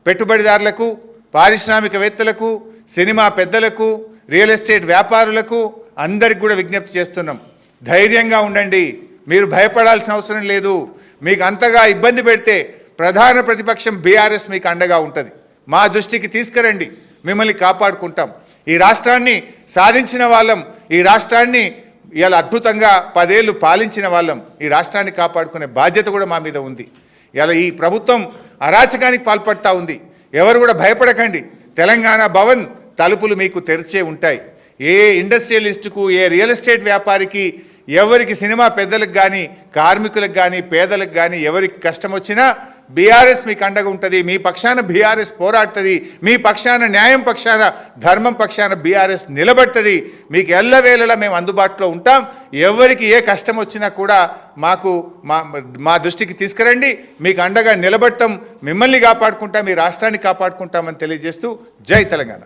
పెట్టుబడిదారులకు, పారిశ్రామికవేత్తలకు, సినిమా పెద్దలకు, రియల్ ఎస్టేట్ వ్యాపారులకు అందరికి కూడా విజ్ఞప్తి చేస్తున్నాం. ధైర్యంగా ఉండండి, మీరు భయపడాల్సిన అవసరం లేదు. మీకు అంతగా ఇబ్బంది పెడితే ప్రధాన ప్రతిపక్షం బీఆర్ఎస్ మీకు అండగా ఉంటుంది. మా దృష్టికి తీసుకురండి, మిమ్మల్ని కాపాడుకుంటాం. ఈ రాష్ట్రాన్ని సాధించిన వాళ్ళం, ఈ రాష్ట్రాన్ని ఇలా అద్భుతంగా 10 ఏళ్ళు పాలించిన వాళ్ళం. ఈ రాష్ట్రాన్ని కాపాడుకునే బాధ్యత కూడా మా మీద ఉంది. ఇలా ఈ ప్రభుత్వం అరాచకానికి పాల్పడతా ఉంది. ఎవరు కూడా భయపడకండి. తెలంగాణ భవన్ తలుపులు మీకు తెరిచే ఉంటాయి. ఏ ఇండస్ట్రియలిస్టుకు, ఏ రియల్ ఎస్టేట్ వ్యాపారికి, ఎవరికి, సినిమా పెద్దలకు కానీ, కార్మికులకు కానీ, పేదలకు కానీ ఎవరికి కష్టం వచ్చినా బీఆర్ఎస్ మీకు అండగా ఉంటుంది. మీ పక్షాన బీఆర్ఎస్ పోరాడుతుంది. మీ పక్షాన న్యాయం పక్షాన, ధర్మం పక్షాన బీఆర్ఎస్ నిలబడుతుంది. మీకు ఎల్లవేళలా మేము అందుబాటులో ఉంటాం. ఎవరికి ఏ కష్టం వచ్చినా కూడా మా దృష్టికి తీసుకురండి. మీకు అండగా నిలబడతాం, మిమ్మల్ని కాపాడుకుంటాం, మీ రాష్ట్రాన్ని కాపాడుకుంటామని తెలియజేస్తూ జై తెలంగాణ.